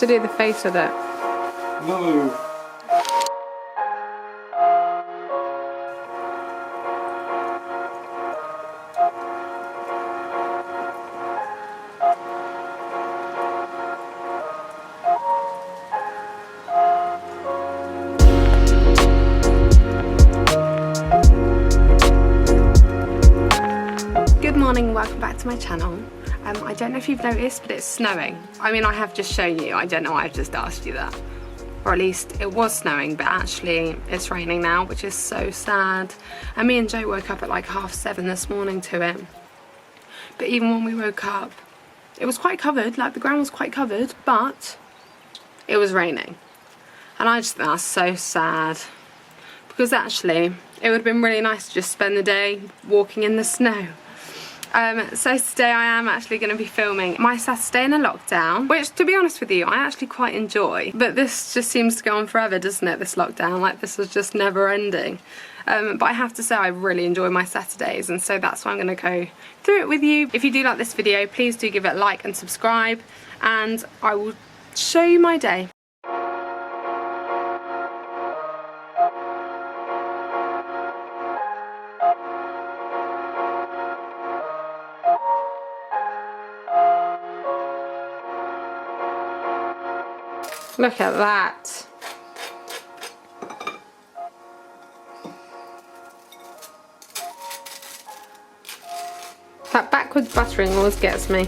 to do the face with it. No. Good morning, welcome back to my channel. I don't know if you've noticed, but it's snowing. I mean, I have just shown you, I don't know why I've just asked you that. Or at least it was snowing, but actually it's raining now, which is so sad. And me and Joe woke up at like 7:30 this morning to it. But even when we woke up, it was quite covered, like the ground was quite covered, but it was raining. And I just think that's so sad. Because actually, it would have been really nice to just spend the day walking in the snow. So today I am actually going to be filming my Saturday in a lockdown, which to be honest with you, I actually quite enjoy. But this just seems to go on forever, doesn't it, this lockdown? Like this is just never ending. But I have to say I really enjoy my Saturdays, and so that's why I'm going to go through it with you. If you do like this video, please do give it a like and subscribe, and I will show you my day. Look at that. That backwards buttering always gets me.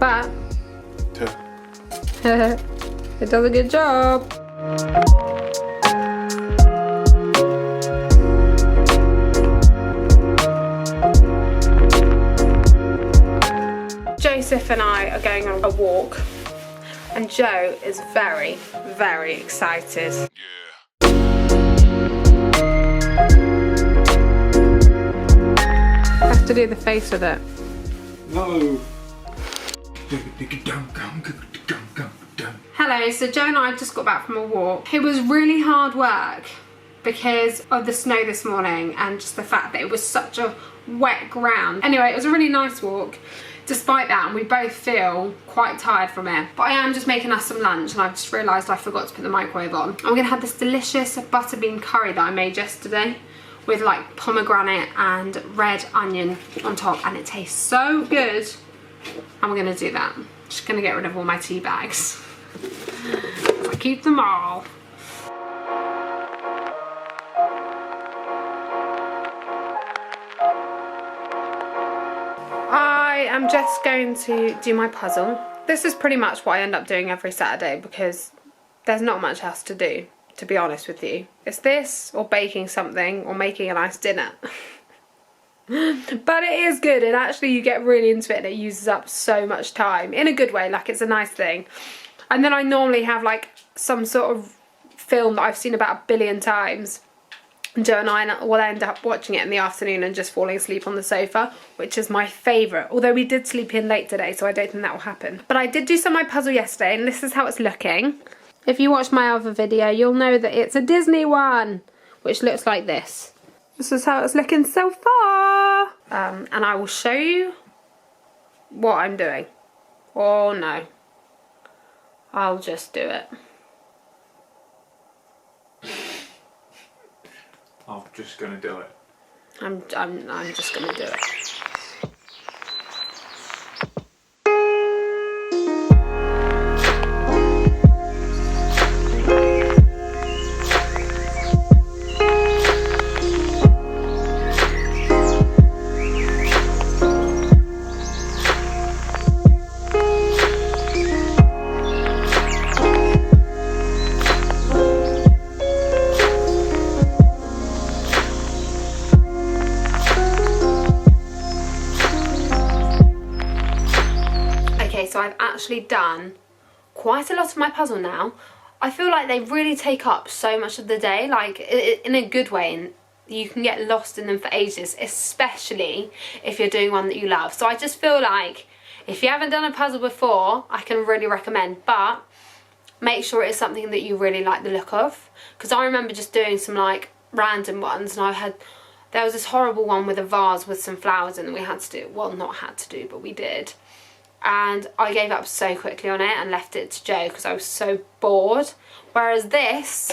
But it does a good job. Joseph and I are going on a walk, and Joe is very, very excited. Yeah. Have to do the face with it. No. Hello, so Joe and I just got back from a walk. It was really hard work because of the snow this morning and just the fact that it was such a wet ground. Anyway, it was a really nice walk. Despite that, and we both feel quite tired from it. But I am just making us some lunch, and I've just realised I forgot to put the microwave on. I'm going to have this delicious butter bean curry that I made yesterday with like pomegranate and red onion on top, and it tastes so good. And we're going to do that. Just going to get rid of all my tea bags. I keep them all. I'm just going to do my puzzle. This is pretty much what I end up doing every Saturday because there's not much else to do, to be honest with you. It's this or baking something or making a nice dinner. But it is good, and actually you get really into it and it uses up so much time in a good way, like it's a nice thing. And then I normally have like some sort of film that I've seen about 1 billion times. Joe and I will end up watching it in the afternoon and just falling asleep on the sofa, which is my favourite. Although we did sleep in late today, so I don't think that will happen. But I did do some of my puzzle yesterday, and this is how it's looking. If you watch my other video, you'll know that it's a Disney one, which looks like this. This is how it's looking so far. And I will show you what I'm doing. Oh no. I'll just do it. I'm just gonna do it. I'm just gonna do it. So I've actually done quite a lot of my puzzle now. I feel like they really take up so much of the day, like in a good way, and you can get lost in them for ages, especially if you're doing one that you love. So I just feel like if you haven't done a puzzle before, I can really recommend, but make sure it's something that you really like the look of, because I remember just doing some like random ones, and there was this horrible one with a vase with some flowers in, and we had to do, well, not had to do, but we did. and I gave up so quickly on it and left it to Joe because I was so bored. Whereas this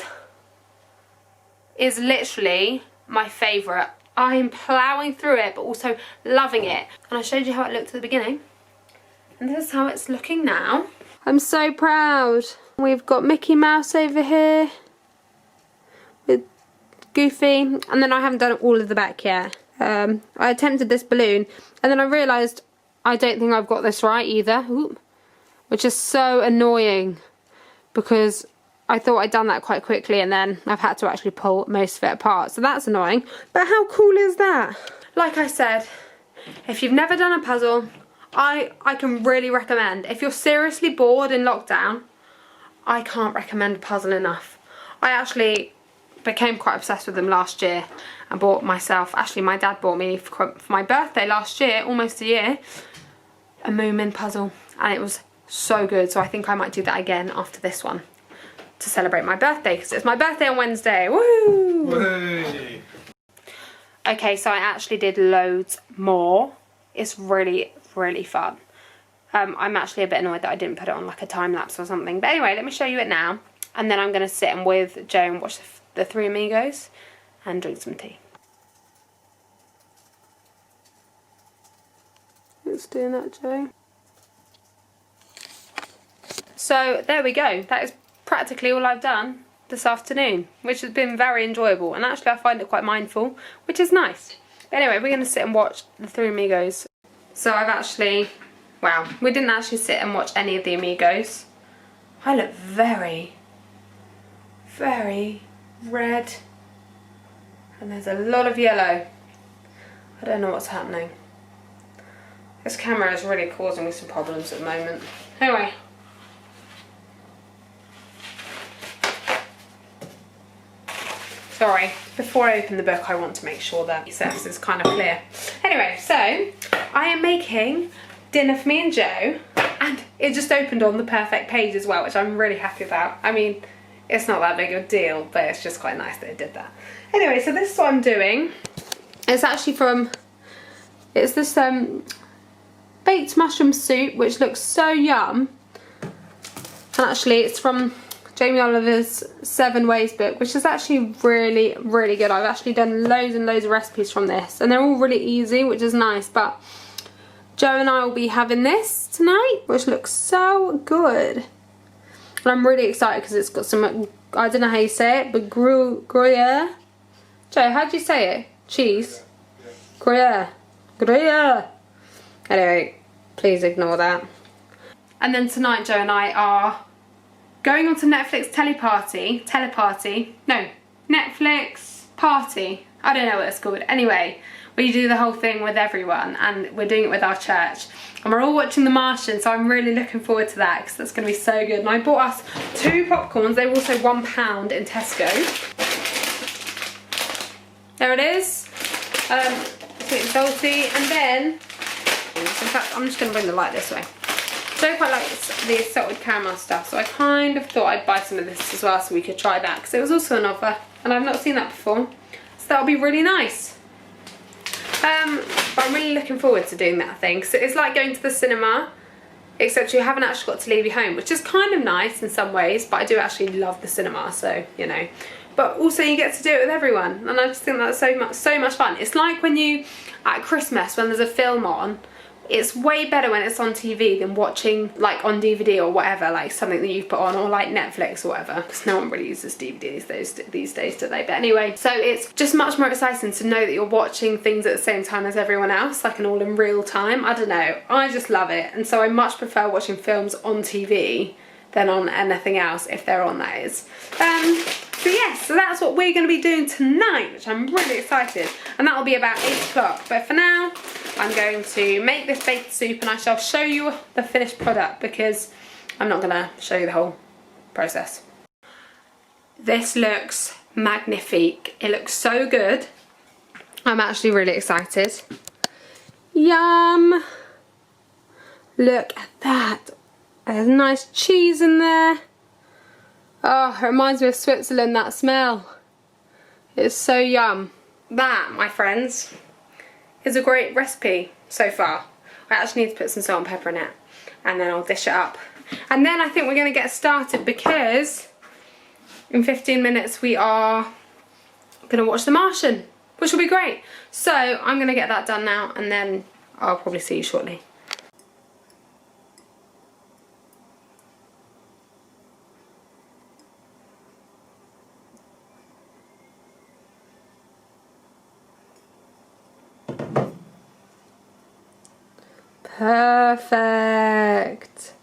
is literally my favourite. I'm ploughing through it but also loving it. And I showed you how it looked at the beginning. And this is how it's looking now. I'm so proud. We've got Mickey Mouse over here with Goofy. And then I haven't done all of the back yet. I attempted this balloon and then I realised I don't think I've got this right either. Ooh, which is so annoying because I thought I'd done that quite quickly and then I've had to actually pull most of it apart. So that's annoying. But how cool is that? Like I said, if you've never done a puzzle, I can really recommend. If you're seriously bored in lockdown, I can't recommend a puzzle enough. I actually became quite obsessed with them last year and bought myself, actually my dad bought me for my birthday last year, almost a year, a Moomin puzzle, and it was so good. So I think I might do that again after this one to celebrate my birthday because it's my birthday on Wednesday. Woo! Hey. Okay, so I actually did loads more. It's really, really fun. I'm actually a bit annoyed that I didn't put it on like a time lapse or something. But anyway, let me show you it now. And then I'm going to sit and with Joe and watch the Three Amigos and drink some tea. It's doing that, Joe. So there we go. That is practically all I've done this afternoon, which has been very enjoyable. And actually I find it quite mindful, which is nice. But anyway, we're going to sit and watch the Three Amigos. So I've actually, wow, we didn't actually sit and watch any of the Amigos. I look very, very red. And there's a lot of yellow. I don't know what's happening. This camera is really causing me some problems at the moment. Anyway. Sorry, before I open the book I want to make sure that the surface is kind of clear. Anyway, so I am making dinner for me and Joe, and it just opened on the perfect page as well, which I'm really happy about. I mean, it's not that big of a deal, but it's just quite nice that it did that. Anyway, so this is what I'm doing. It's actually from, it's this baked mushroom soup, which looks so yum. And actually it's from Jamie Oliver's 7 Ways book, which is actually really, really good. I've actually done loads and loads of recipes from this, and they're all really easy, which is nice. But Joe and I will be having this tonight, which looks so good. And I'm really excited because it's got some, I don't know how you say it, but Gruyere. Joe, how do you say it? Cheese? Gruyere. Gruyere. Anyway, please ignore that. And then tonight Joe and I are going on to Netflix Netflix party. I don't know what it's called. Anyway, we do the whole thing with everyone, and we're doing it with our church. And we're all watching The Martian, so I'm really looking forward to that because that's going to be so good. And I bought us 2 popcorns. They were also £1 in Tesco. There it is. Sweet and salty. And then, in fact, I'm just going to bring the light this way. So I quite like the salted caramel stuff, so I kind of thought I'd buy some of this as well so we could try that, because it was also an offer and I've not seen that before, so that'll be really nice. But I'm really looking forward to doing that thing, because it's like going to the cinema, except you haven't actually got to leave your home, which is kind of nice in some ways, but I do actually love the cinema, so you know. But also you get to do it with everyone, and I just think that's so much fun. It's like when you, at Christmas, when there's a film on, it's way better when it's on TV than watching like on DVD or whatever, like something that you've put on, or like Netflix or whatever, because no one really uses DVDs these days, do they? But anyway, so it's just much more exciting to know that you're watching things at the same time as everyone else, like an all in real time. I don't know, I just love it, and so I much prefer watching films on TV than on anything else, if they're on, that is. So yes, so that's what we're going to be doing tonight, which I'm really excited, and that'll be about 8 o'clock. But for now, I'm going to make this baked soup, and I shall show you the finished product, because I'm not going to show you the whole process. This looks magnifique. It looks so good. I'm actually really excited. Yum! Look at that. There's nice cheese in there. Oh, it reminds me of Switzerland, that smell. It's so yum. That, my friends, is a great recipe so far. I actually need to put some salt and pepper in it. and then I'll dish it up. And then I think we're going to get started because in 15 minutes we are going to watch The Martian, which will be great. So I'm going to get that done now, and then I'll probably see you shortly. Perfect.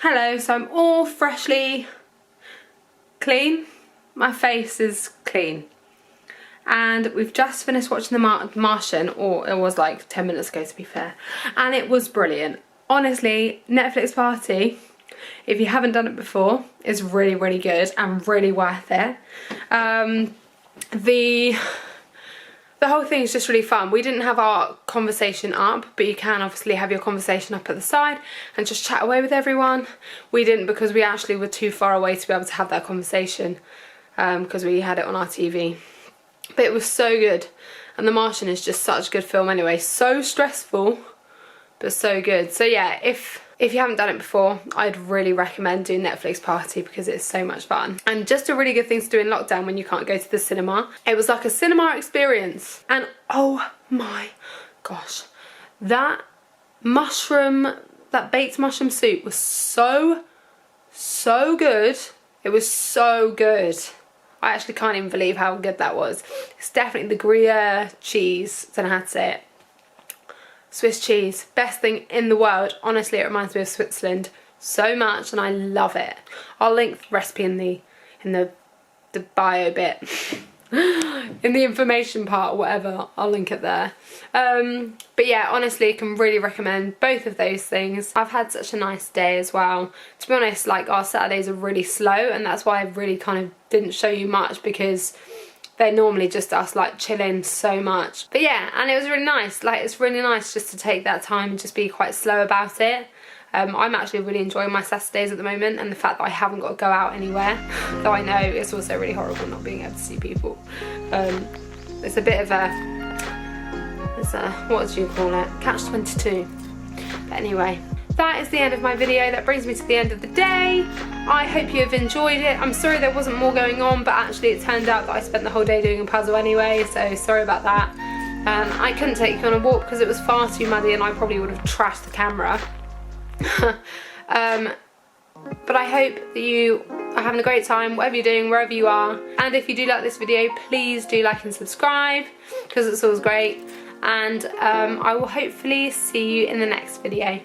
Hello, so I'm all freshly clean. My face is clean. And we've just finished watching The Martian, or it was like 10 minutes ago to be fair. And it was brilliant. Honestly, Netflix Party, if you haven't done it before, is really, really good and really worth it. The whole thing is just really fun. We didn't have our conversation up, but you can obviously have your conversation up at the side and just chat away with everyone. We didn't, because we actually were too far away to be able to have that conversation, because we had it on our TV. But it was so good. And The Martian is just such a good film anyway. So stressful, but so good. So yeah, if you haven't done it before, I'd really recommend doing Netflix Party because it's so much fun. And just a really good thing to do in lockdown when you can't go to the cinema. It was like a cinema experience. And oh my gosh, that baked mushroom soup was so good. It was so good. I actually can't even believe how good that was. It's definitely the Gruyere cheese. I don't know how to say it. Swiss cheese, best thing in the world. Honestly, it reminds me of Switzerland so much, and I love it. I'll link the recipe in the bio bit, in the information part or whatever. I'll link it there. But yeah, honestly, can really recommend both of those things. I've had such a nice day as well. To be honest, like, our Saturdays are really slow, and that's why I really kind of didn't show you much, because they're normally just us like chilling so much. But yeah, and it was really nice. Like, it's really nice just to take that time and just be quite slow about it. I'm actually really enjoying my Saturdays at the moment, and the fact that I haven't got to go out anywhere, though I know it's also really horrible not being able to see people. It's a bit of a, what do you call it? Catch-22. But anyway, that is the end of my video. That brings me to the end of the day. I hope you have enjoyed it. I'm sorry there wasn't more going on, but actually it turned out that I spent the whole day doing a puzzle anyway, so sorry about that. I couldn't take you on a walk because it was far too muddy, and I probably would have trashed the camera. But I hope that you are having a great time, whatever you're doing, wherever you are. And if you do like this video, please do like and subscribe, because it's always great. And I will hopefully see you in the next video.